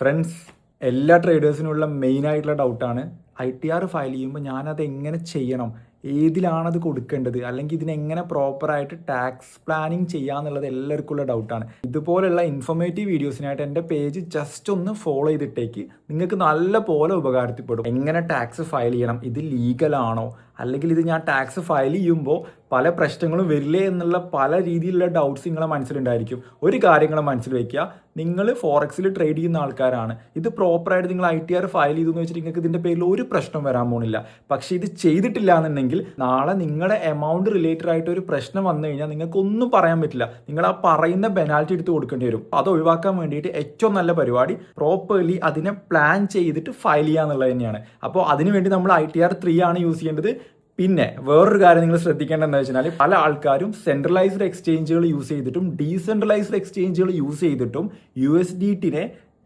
Friends, എല്ലാ ട്രേഡേഴ്സിനുള്ള മെയിനായിട്ടുള്ള ഡൗട്ടാണ് ITR file ചെയ്യുമ്പോൾ ഞാനത് എങ്ങനെ ചെയ്യണം, ഏതിലാണത് കൊടുക്കേണ്ടത്, അല്ലെങ്കിൽ ഇതിനെങ്ങനെ പ്രോപ്പറായിട്ട് ടാക്സ് പ്ലാനിങ് ചെയ്യാന്നുള്ളത് എല്ലാവർക്കും ഉള്ള ഡൗട്ടാണ്. ഇതുപോലുള്ള ഇൻഫോർമേറ്റീവ് വീഡിയോസിനായിട്ട് എൻ്റെ പേജ് ജസ്റ്റ് ഒന്ന് ഫോളോ ചെയ്തിട്ടേക്ക് നിങ്ങൾക്ക് നല്ല പോലെ ഉപകാരത്തിൽപ്പെടും. എങ്ങനെ ടാക്സ് ഫയൽ ചെയ്യണം, ഇത് ലീഗലാണോ, അല്ലെങ്കിൽ ഇത് ഞാൻ ടാക്സ് ഫയൽ ചെയ്യുമ്പോൾ പല പ്രശ്നങ്ങളും വരില്ലേ എന്നുള്ള പല രീതിയിലുള്ള ഡൗട്ട്സ് നിങ്ങളെ മനസ്സിലുണ്ടായിരിക്കും. ഒരു കാര്യങ്ങൾ മനസ്സിൽ വയ്ക്കുക, നിങ്ങൾ ഫോറക്സിൽ ട്രേഡ് ചെയ്യുന്ന ആൾക്കാരാണ്. ഇത് പ്രോപ്പറായിട്ട് നിങ്ങൾ ITR ഫയൽ ചെയ്തു എന്ന് വെച്ചിട്ട് നിങ്ങൾക്ക് ഇതിൻ്റെ പേരിൽ ഒരു പ്രശ്നം വരാൻ പോകുന്നില്ല. പക്ഷേ ഇത് ചെയ്തിട്ടില്ല എന്നുണ്ടെങ്കിൽ നാളെ നിങ്ങളുടെ എമൗണ്ട് റിലേറ്റഡ് ആയിട്ട് ഒരു പ്രശ്നം വന്നു കഴിഞ്ഞാൽ നിങ്ങൾക്ക് ഒന്നും പറയാൻ പറ്റില്ല. നിങ്ങൾ ആ പറയുന്ന പെനാൽറ്റി എടുത്ത് കൊടുക്കേണ്ടി വരും. അത് ഒഴിവാക്കാൻ വേണ്ടിയിട്ട് ഏറ്റവും നല്ല പരിപാടി പ്രോപ്പർലി അതിനെ പ്ലാൻ ചെയ്തിട്ട് ഫയൽ ചെയ്യുക എന്നുള്ളത് തന്നെയാണ്. അപ്പോൾ അതിനുവേണ്ടി നമ്മൾ ITR 3 ആണ് യൂസ് ചെയ്യേണ്ടത്. പിന്നെ വേറൊരു കാര്യം നിങ്ങൾ ശ്രദ്ധിക്കേണ്ടതെന്ന് വെച്ചാൽ പല ആൾക്കാരും സെൻട്രലൈസ്ഡ് എക്സ്ചേഞ്ചുകൾ യൂസ് ചെയ്തിട്ടും ഡീസെൻട്രലൈസ്ഡ് എക്സ്ചേഞ്ചുകൾ യൂസ് ചെയ്തിട്ടും USDT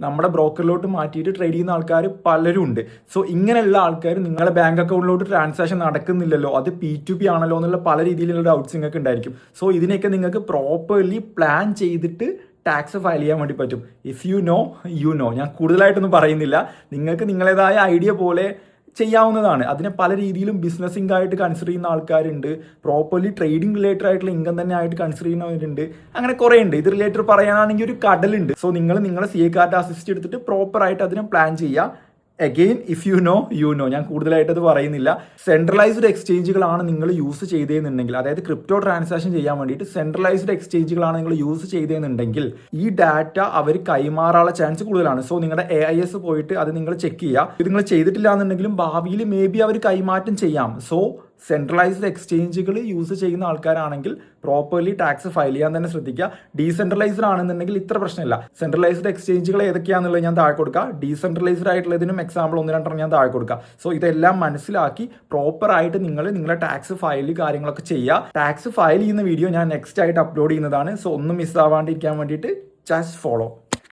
നമ്മുടെ ബ്രോക്കറിലോട്ട് മാറ്റിയിട്ട് ട്രേഡ് ചെയ്യുന്ന ആൾക്കാർ പലരും ഉണ്ട്. സോ ഇങ്ങനെയുള്ള ആൾക്കാർ നിങ്ങളുടെ ബാങ്ക് അക്കൗണ്ടിലോട്ട് ട്രാൻസാക്ഷൻ നടക്കുന്നില്ലല്ലോ, അത് P2P ആണല്ലോ എന്നുള്ള പല രീതിയിലുള്ള ഡൗട്ട്സ് നിങ്ങൾക്ക് ഉണ്ടായിരിക്കും. സോ ഇതിനെയൊക്കെ നിങ്ങൾക്ക് പ്രോപ്പർലി പ്ലാൻ ചെയ്തിട്ട് ടാക്സ് ഫയൽ ചെയ്യാൻ വേണ്ടി പറ്റും. If you know you know. ഞാൻ കൂടുതലായിട്ടൊന്നും പറയുന്നില്ല, നിങ്ങൾക്ക് നിങ്ങളേതായ ഐഡിയ പോലെ ചെയ്യാവുന്നതാണ്. അതിനെ പല രീതിയിലും ബിസിനസ്സിംഗ് ആയിട്ട് കൺസിഡർ ചെയ്യുന്ന ആൾക്കാരുണ്ട്, പ്രോപ്പർലി ട്രേഡിംഗ് റിലേറ്റഡ് ആയിട്ടുള്ള ഇൻകം തന്നെ ആയിട്ട് കൺസിഡർ ചെയ്യുന്നവരുണ്ട്. അങ്ങനെ കുറേ ഉണ്ട്. ഇത് റിലേറ്റഡ് പറയാനാണെങ്കിൽ ഒരു കടലുണ്ട്. സോ നിങ്ങൾ നിങ്ങളെ CA കാർഡ് അസിസ്റ്റ് എടുത്തിട്ട് പ്രോപ്പറായിട്ട് അതിനെ പ്ലാൻ ചെയ്യുക. Again, if you know you know. ഞാൻ കൂടുതലായിട്ട് അത് പറയുന്നില്ല. സെൻട്രലൈസ്ഡ് എക്സ്ചേഞ്ചുകളാണ് നിങ്ങൾ യൂസ് ചെയ്തതെന്നുണ്ടെങ്കിൽ, അതായത് ക്രിപ്റ്റോ ട്രാൻസാക്ഷൻ ചെയ്യാൻ വേണ്ടിയിട്ട് സെൻട്രലൈസ്ഡ് എക്സ്ചേഞ്ചുകളാണ് നിങ്ങൾ യൂസ് ചെയ്തതെന്നുണ്ടെങ്കിൽ ഈ ഡാറ്റ അവർ കൈമാറാനുള്ള ചാൻസ് കൂടുതലാണ്. സോ നിങ്ങളുടെ AIS പോയിട്ട് അത് നിങ്ങൾ ചെക്ക് ചെയ്യുക. ഇത് നിങ്ങൾ ചെയ്തിട്ടില്ല എന്നുണ്ടെങ്കിലും ഭാവിയിൽ മേ ബി അവർ കൈമാറ്റം ചെയ്യാം. സോ സെൻട്രലൈസ്ഡ് എക്സ്ചേഞ്ചുകൾ യൂസ് ചെയ്യുന്ന ആൾക്കാരാണെങ്കിൽ പ്രോപ്പർലി ടാക്സ് ഫയൽ ചെയ്യാൻ തന്നെ ശ്രദ്ധിക്കുക. ഡീസെൻട്രലൈസ്ഡ് ആണെന്നുണ്ടെങ്കിൽ ഇത്ര പ്രശ്നമില്ല. സെൻട്രലൈസ്ഡ് എക്സ്ചേഞ്ചുകൾ ഏതൊക്കെയാണെന്നുള്ളത് ഞാൻ താഴെ കൊടുക്കുക. ഡീസെൻട്രലൈസ്ഡ് ആയിട്ടുള്ളതിനും എക്സാമ്പിൾ 1-2 ഞാൻ താഴെ കൊടുക്കുക. സോ ഇതെല്ലാം മനസ്സിലാക്കി പ്രോപ്പറായിട്ട് നിങ്ങളുടെ ടാക്സ് ഫയൽ കാര്യങ്ങളൊക്കെ ചെയ്യുക. ടാക്സ് ഫയൽ ചെയ്യുന്ന വീഡിയോ ഞാൻ നെക്സ്റ്റ് ആയിട്ട് അപ്ലോഡ് ചെയ്യുന്നതാണ്. സോ ഒന്നും മിസ്സാവാണ്ടിരിക്കാൻ വേണ്ടിയിട്ട് ജസ്റ്റ് ഫോളോ.